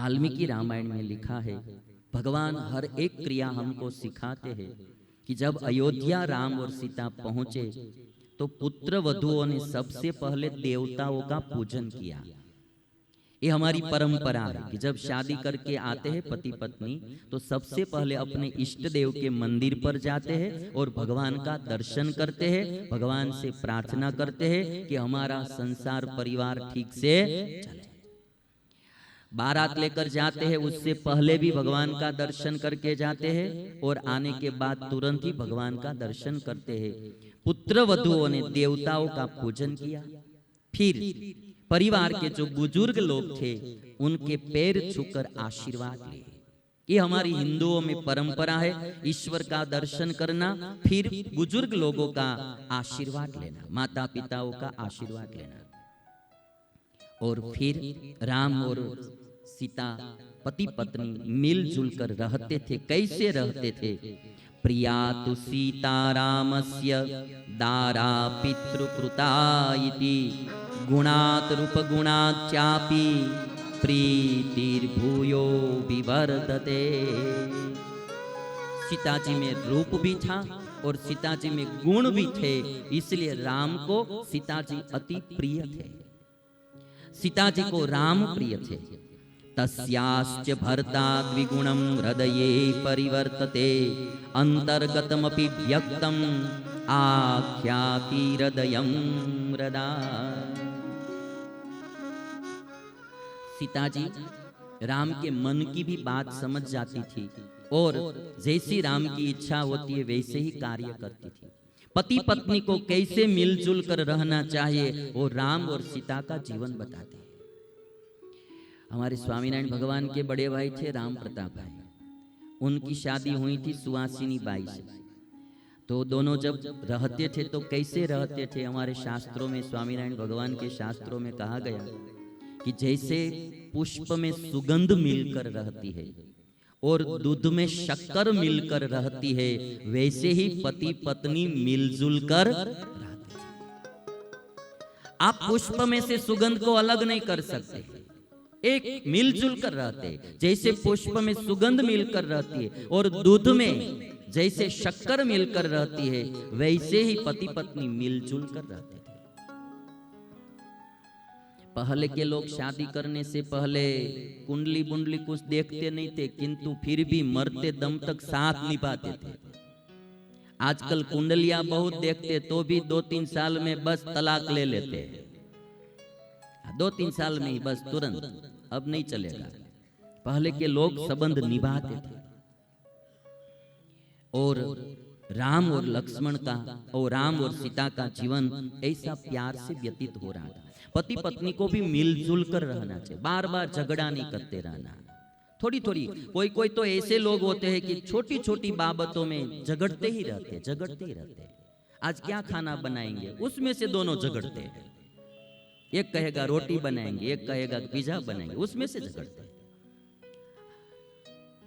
वाल्मीकि रामायण में लिखा है, भगवान हर एक क्रिया हमको सिखाते हैं कि जब अयोध्या राम और सीता पहुंचे तो पुत्र वधुओं ने सबसे पहले देवताओं का पूजन किया। ये हमारी परंपरा है कि जब शादी करके आते हैं पति पत्नी तो सबसे पहले अपने इष्ट देव के मंदिर पर जाते हैं और भगवान का दर्शन करते हैं, भगवान से प्रार्थना करते हैं कि हमारा संसार परिवार ठीक से चले। बारात लेकर जाते हैं उससे पहले भी भगवान का दर्शन करके जाते हैं और आने के बाद तुरंत ही भगवान का दर्शन करते हैं। पुत्र वधुओं ने देवताओं का पूजन किया, फिर परिवार के जो बुजुर्ग लोग थे उनके पैर छूकर आशीर्वाद लिए। ये हमारी हिंदुओं में परंपरा है, ईश्वर का दर्शन करना, फिर बुजुर्ग लोगों का आशीर्वाद लेना, माता पिताओं का आशीर्वाद लेना। और फिर राम और सीता पति पत्नी मिलजुल कर रहते थे। कैसे रहते थे? प्रिया तु सीता रामस्य दारा पितृकृता इति गुणात् रूपगुणाच्चापि प्रीतिर्भूयो विवर्धते। सीता जी में रूप भी था और सीता जी में गुण भी थे, इसलिए राम को सीता जी अति प्रिय थे। सीता जी को राम प्रिय थे। तस्याश्च भर्ता द्विगुणं हृदये परिवर्तते अंतर्गतमपि व्यक्तम् आख्याति हृदयं हृदा। सीता जी राम के मन की भी बात समझ जाती थी और जैसी राम की इच्छा होती है वैसे ही कार्य करती थी। पति पत्नी को कैसे मिलजुल कर रहना चाहिए वो राम और सीता का जीवन बताते हैं। हमारे स्वामीनारायण भगवान के बड़े भाई थे राम प्रताप भाई, उनकी शादी हुई थी सुहासिनी बाई से। तो दोनों जब रहते थे तो कैसे रहते थे? हमारे शास्त्रों में, स्वामीनारायण भगवान के शास्त्रों में कहा गया कि जैसे पुष्प में सुगंध मिलकर रहती है और दूध में शक्कर मिलकर रहती है, वैसे ही पति पत्नी मिलजुल कर रहते थे। आप पुष्प में से सुगंध को अलग नहीं कर सकते, एक मिलजुल कर रहते। जैसे पुष्प में सुगंध मिलकर रहती है और दूध में जैसे शक्कर मिलकर रहती है, वैसे ही पति पत्नी मिलजुल कर रहते थे। पहले के लोग शादी करने से पहले कुंडली बुंडली कुछ देखते नहीं थे, किंतु फिर भी मरते दम तक साथ निभाते थे। आजकल कुंडलियां बहुत देखते तो भी 2-3 साल में बस तलाक ले लेते हैं। 2-3 साल में ही बस तुरंत, अब नहीं चलेगा। पहले के लोग संबंध निभाते थे। और राम और लक्ष्मण का और राम और सीता का जीवन ऐसा प्यार से व्यतीत हो रहा था। पति पत्नी को भी मिलजुल कर रहना चाहिए, बार बार झगड़ा नहीं करते रहना। थोड़ी थोड़ी, कोई कोई तो ऐसे लोग होते हैं कि छोटी छोटी बाबतों में झगड़ते ही रहते। आज क्या खाना बनाएंगे, उसमें से दोनों झगड़ते हैं। एक कहेगा रोटी बनाएंगे, एक कहेगा पिज्जा बनाएंगे, उसमें से झगड़ते हैं।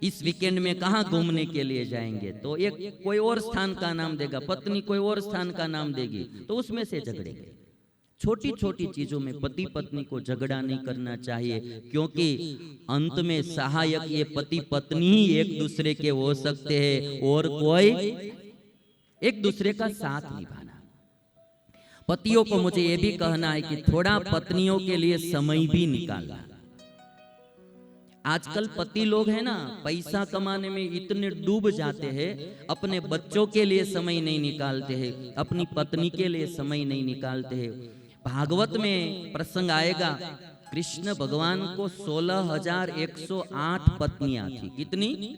इस वीकेंड में कहाँ घूमने के लिए जाएंगे, तो एक कोई और स्थान का नाम देगा, पत्नी कोई और स्थान का नाम देगी, तो उसमें से झगड़ेंगे। छोटी छोटी चीजों में पति पत्नी को झगड़ा नहीं करना चाहिए, क्योंकि अंत में सहायक ये पति पत्नी ही एक दूसरे के हो सकते हैं और कोई एक दूसरे का साथ निभाना। पतियों को मुझे ये भी कहना है कि थोड़ा पत्नियों के लिए समय भी निकालना। आजकल पति लोग हैं ना, पैसा कमाने में इतने डूब जाते हैं, अपने बच्चों के लिए समय नहीं निकालते हैं, अपनी पत्नी के लिए समय नहीं निकालते हैं। भागवत में प्रसंग आएगा, कृष्ण भगवान को 16,108 पत्नियां थी। कितनी?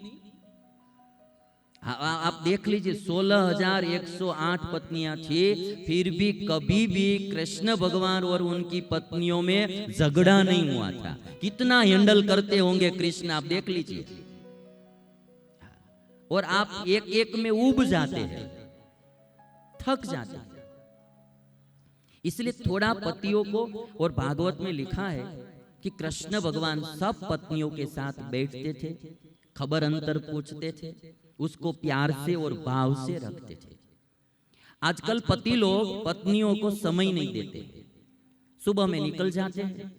आप देख लीजिए, 16,108 पत्नियां थी, फिर भी कभी भी कृष्ण भगवान और उनकी पत्नियों में झगड़ा नहीं हुआ था। कितना हैंडल करते होंगे कृष्ण, आप देख लीजिए। और आप एक एक में उब जाते हैं, थक जाते हैं। इसलिए थोड़ा पतियों को, और भागवत में लिखा है कि कृष्ण भगवान सब पत्नियों के साथ बैठते थे, खबर अंतर पूछते थे, उसको प्यार से और भाव से रखते थे। आजकल पति लोग पत्नियों को समय नहीं देते। सुबह में निकल जाते हैं,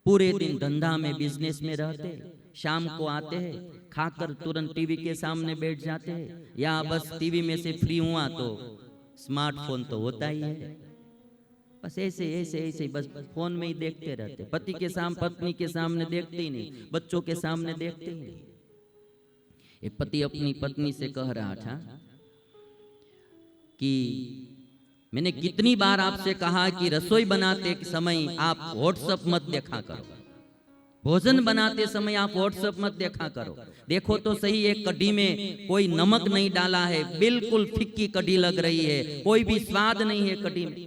पूरे दिन धंधा में, बिजनेस में रहते, शाम को आते हैं, खाकर तुरंत टीवी के सामने बैठ जाते हैं, या बस टीवी में से फ्री हुआ तो स्मार्टफोन तो होता ही है, बस ऐसे ऐसे ऐसे बस फोन में ही देखते रहते। पति के सामने, पत्नी के सामने देखते ही नहीं, बच्चों के सामने देखते ही नहीं। एक पति अपनी पत्नी से कह रहा था कि मैंने कितनी बार आपसे कहा कि रसोई बनाते समय आप व्हाट्सएप मत देखा करो, भोजन बनाते समय आप व्हाट्सएप मत देखा करो। देखो तो सही, एक कढ़ी में कोई नमक नहीं डाला है, बिल्कुल फिक्की कढ़ी लग रही है, कोई भी स्वाद नहीं है कढ़ी में।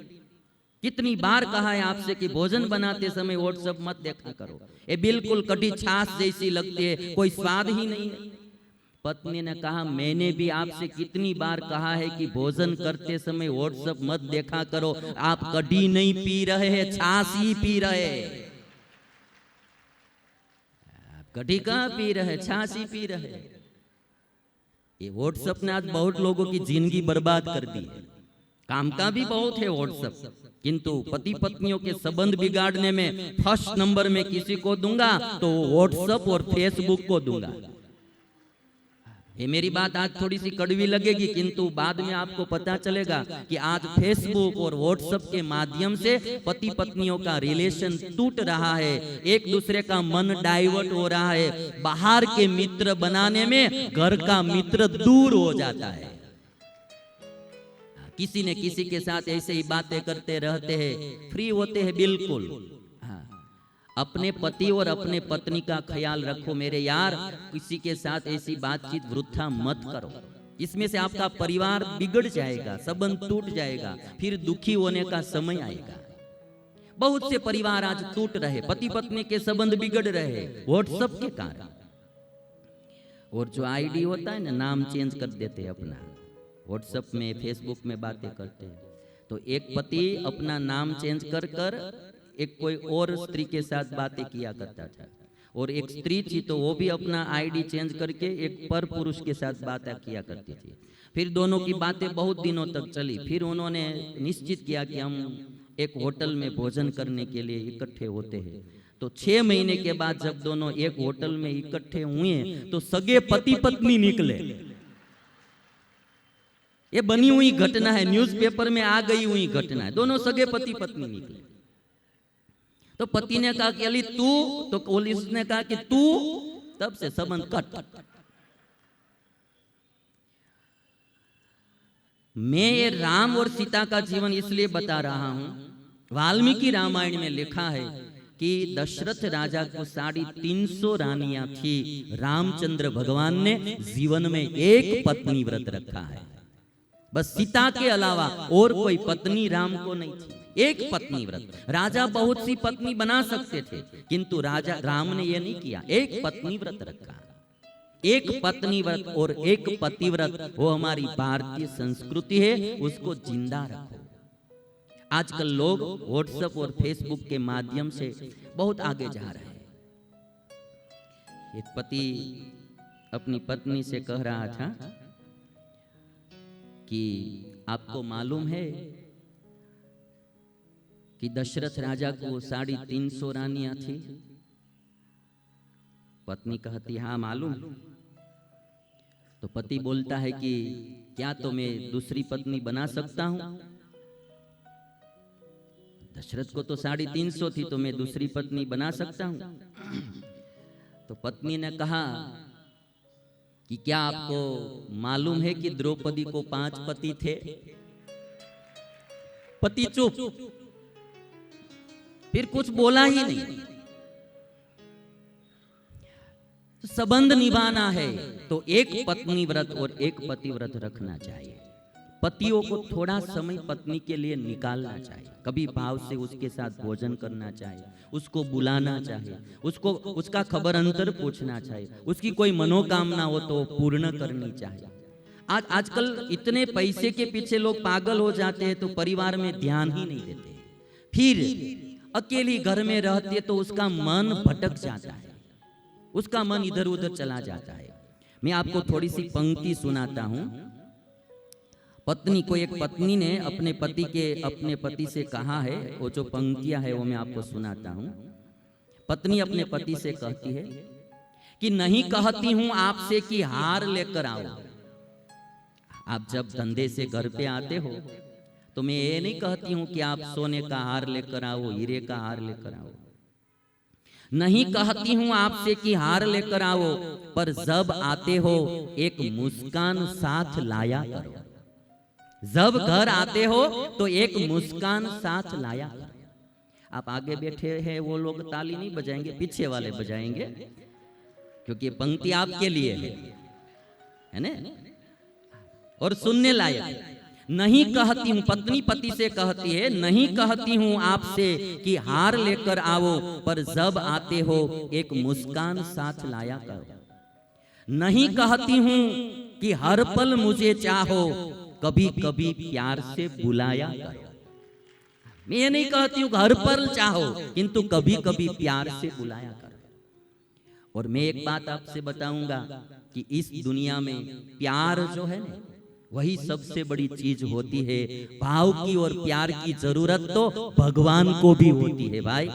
कितनी बार कहा है आपसे कि भोजन बनाते समय व्हाट्सएप मत देखा करो, ये बिल्कुल कढ़ी छाछ जैसी लगती है, कोई स्वाद ही नहीं है। पत्नी ने कहा, मैंने भी आपसे कितनी बार कहा है कि भोजन करते समय व्हाट्सएप मत देखा करो, आप कढ़ी नहीं पी रहे हैं, छाछ ही पी रहे हैं। कढ़ी कहाँ पी रहे, छाछ ही पी रहे। ये व्हाट्सएप ने आज बहुत लोगों की जिंदगी बर्बाद कर दी है। काम का भी बहुत है व्हाट्सएप, किंतु पति पत्नियों के संबंध बिगाड़ने में फर्स्ट नंबर में किसी को दूंगा तो व्हाट्सएप और फेसबुक को दूंगा। ये मेरी बात आज थोड़ी सी कड़वी लगेगी, किंतु बाद में आपको पता चलेगा कि आज फेसबुक और व्हाट्सएप के माध्यम से पति पत्नियों का रिलेशन टूट रहा है, एक दूसरे का मन डाइवर्ट हो रहा है, बाहर के मित्र बनाने में घर का मित्र दूर हो जाता है। किसी न किसी के साथ ऐसे ही बातें करते रहते हैं, फ्री होते हैं बिल्कुल। अपने पति और अपने पत्नी का ख्याल रखो मेरे यार, किसी के साथ ऐसी बातचीत वृथा मत करो, इसमें से आपका परिवार बिगड़ जाएगा, संबंध टूट जाएगा, फिर दुखी होने का समय आएगा। बहुत से परिवार आज टूट रहे, पति पत्नी के संबंध बिगड़ रहे व्हाट्सएप के कारण। और जो आईडी होता है ना, नाम चेंज कर देते हैं अपना, व्हाट्सएप में फेसबुक में बातें करते हैं। तो एक पति अपना नाम चेंज कर कर एक कोई और स्त्री के साथ बातें किया करता था, और एक स्त्री थी तो वो भी अपना आईडी चेंज करके एक पर पुरुष के साथ बातें किया करती थी। फिर दोनों की बातें बहुत दिनों तक चली। फिर उन्होंने निश्चित किया कि हम एक होटल में भोजन करने के लिए इकट्ठे होते हैं। तो 6 महीने के बाद जब दोनों एक होटल में इकट्ठे हुए तो सगे पति पत्नी निकले। ये बनी हुई घटना है, न्यूज़पेपर में आ गई हुई घटना है, दोनों सगे पति पत्नी निकले। तो पति ने कहा कि अली तू, तो पुलिस ने कहा कि तू, तब से संबंध कट। मैं ये राम और सीता का जीवन इसलिए बता रहा हूं, वाल्मीकि रामायण में लिखा है कि दशरथ राजा को 350 रानियां थी, रामचंद्र भगवान ने जीवन में एक पत्नी व्रत रखा है, बस सीता के अलावा और कोई पत्नी राम को नहीं थी, एक पत्नी व्रत। राजा बहुत सी पत्नी बना सकते थे, किंतु राजा राम ने यह नहीं किया, एक पत्नी व्रत रखा। एक पत्नी व्रत और एक पति व्रत, वो हमारी भारतीय संस्कृति है, उसको जिंदा रखो। आजकल लोग व्हाट्सएप और फेसबुक के माध्यम से बहुत आगे जा रहे हैं। एक पति अपनी पत्नी से कह रहा था कि आपको मालूम है कि दशरथ राजा को 350 रानियां थी? पत्नी कहती हाँ मालूम। तो पति बोलता है कि क्या तो मैं दूसरी पत्नी बना सकता हूं? दशरथ को तो 350 थी, तो मैं दूसरी पत्नी बना सकता हूं? तो पत्नी ने कहा कि क्या आपको मालूम है कि द्रौपदी को 5 पति थे? पति चुप, फिर कुछ बोला ही नहीं। तो संबंध निभाना है तो एक पत्नी व्रत और एक पति व्रत रखना चाहिए। पतियों को थोड़ा समय पत्नी के लिए निकालना चाहिए, कभी भाव से उसके साथ भोजन करना चाहिए, उसको बुलाना चाहिए, उसको उसका खबर अंतर पूछना चाहिए, उसकी कोई मनोकामना हो तो पूर्ण करनी चाहिए। आजकल इतने पैसे के पीछे लोग पागल हो जाते हैं तो परिवार में ध्यान ही नहीं देते, फिर अकेली घर में रहती है तो उसका मन भटक जाता है, उसका मन इधर उधर चला जाता है। मैं आपको थोड़ी सी पंक्ति सुनाता हूं। पत्नी को, एक पत्नी ने अपने पति से कहा है, वो जो पंक्तियां है वो मैं आपको सुनाता हूं। पत्नी अपने पति से कहती है कि नहीं कहती हूं आपसे कि हार लेकर आओ। आप जब धंधे से घर पे आते हो तो मैं ये नहीं कहती हूं कि आप सोने का हार लेकर आओ, हीरे का हार लेकर आओ। नहीं कहती हूं आपसे कि हार लेकर आओ, पर जब आते हो एक मुस्कान साथ लाया करो। जब घर आते हो तो एक मुस्कान साथ लाया करो। आप आगे बैठे हैं वो लोग ताली नहीं बजाएंगे, पीछे वाले बजाएंगे, क्योंकि पंक्ति आपके लिए है ना। और सुनने लायक, नहीं कहती हूं, पत्नी पति से कहती है, नहीं कहती हूं आपसे कि हार लेकर आओ, पर जब आते हो एक मुस्कान साथ लाया करो। नहीं कहती हूं कि हर पल मुझे चाहो, कभी कभी प्यार से बुलाया करो। मैं ये नहीं कहती हूं कि हर पल चाहो, किंतु कभी कभी प्यार से बुलाया करो। और मैं एक बात आपसे बताऊंगा कि इस दुनिया में प्यार जो है ना, वही सबसे बड़ी चीज होती है। भाव की और प्यार की जरूरत तो भगवान को भी होती है भाई,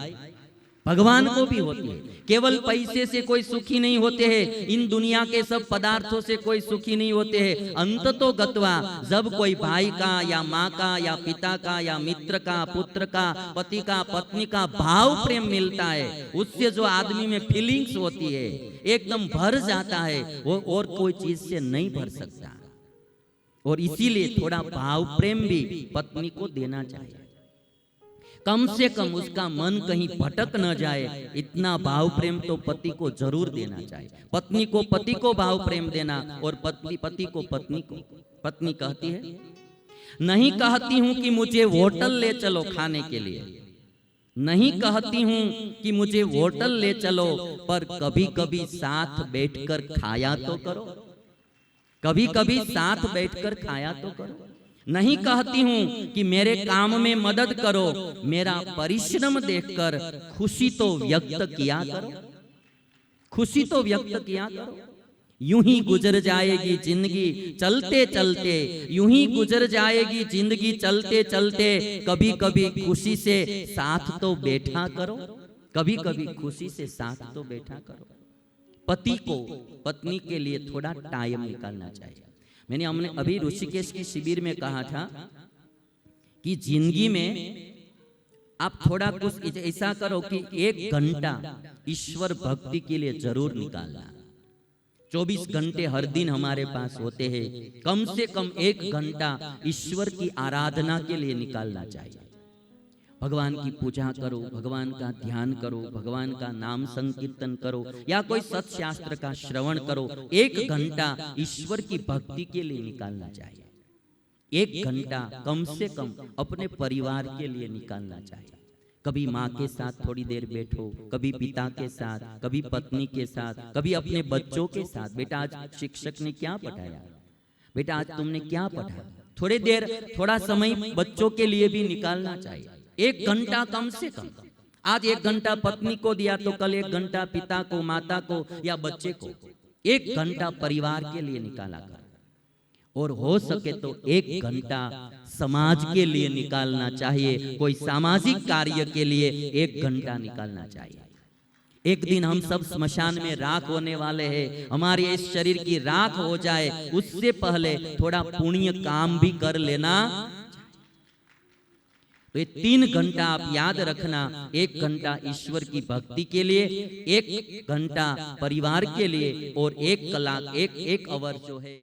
भगवान को भी होती है। केवल पैसे से कोई सुखी नहीं होते हैं, इन दुनिया के सब पदार्थों से कोई सुखी नहीं होते हैं। अंत तो गत्वा, जब कोई भाई का या माँ का या पिता का या मित्र का, पुत्र का, पति का, पत्नी का भाव प्रेम मिलता है, उससे जो आदमी में फीलिंग्स होती है, एकदम भर जाता है, वो और कोई चीज से नहीं भर सकता। और इसीलिए थोड़ा भाव प्रेम भी पत्नी को देना चाहिए। कम से कम उसका मन कहीं भटक न जाए, इतना भाव प्रेम तो पति को जरूर देना चाहिए। पत्नी को पति को भाव प्रेम देना, और पति को पत्नी को। पत्नी कहती है, नहीं कहती हूं कि मुझे होटल ले चलो खाने के लिए, नहीं कहती हूं कि मुझे होटल ले चलो, पर कभी कभी साथ बैठकर खाया तो करो, कभी कभी साथ बैठकर खाया तो करो। नहीं कहती हूं कि मेरे काम में मदद करो, मेरा परिश्रम देखकर खुशी तो व्यक्त किया करो, खुशी तो व्यक्त किया करो। यूं ही गुजर जाएगी जिंदगी चलते चलते, यूं ही गुजर जाएगी जिंदगी चलते चलते, कभी कभी खुशी से साथ तो बैठा करो, कभी कभी खुशी से साथ तो बैठा करो। पति को पत्नी के लिए थोड़ा टाइम निकालना चाहिए। हमने अभी ऋषिकेश की शिविर में कहा था कि जिंदगी में आप थोड़ा कुछ ऐसा करो कि 1 घंटा ईश्वर भक्ति के लिए जरूर निकालना। 24 घंटे हर दिन हमारे पास होते हैं, कम से कम 1 घंटा ईश्वर की आराधना के लिए निकालना चाहिए। भगवान की पूजा करो, भगवान का ध्यान करो, भगवान का नाम संकीर्तन करो, या कोई सत्शास्त्र का श्रवण करो। 1 घंटा ईश्वर की भक्ति के लिए निकालना चाहिए। 1 घंटा कम से कम अपने परिवार के लिए निकालना चाहिए। कभी माँ के साथ थोड़ी देर बैठो, कभी पिता के साथ, कभी पत्नी के साथ, कभी अपने बच्चों के साथ। बेटा आज शिक्षक ने क्या पढ़ाया, बेटा आज तुमने क्या पढ़ा, थोड़ी देर थोड़ा समय बच्चों के लिए भी निकालना चाहिए। 1 घंटा कम से कम। आज 1 घंटा पत्नी को दिया तो कल 1 घंटा पिता को, माता को या बच्चे को। 1 घंटा परिवार के लिए निकाला कर, और हो सके तो 1 घंटा समाज के लिए निकालना चाहिए। कोई सामाजिक कार्य के लिए 1 घंटा निकालना चाहिए। एक दिन हम सब स्मशान में राख होने वाले हैं, हमारे इस शरीर की राख हो जाए उससे पहले थोड़ा पुण्य काम भी कर लेना। तो ये 3 घंटा आप याद रखना। 1 घंटा ईश्वर की भक्ति के लिए, 1 घंटा परिवार के लिए, और 1 कलाक 1 आवर जो है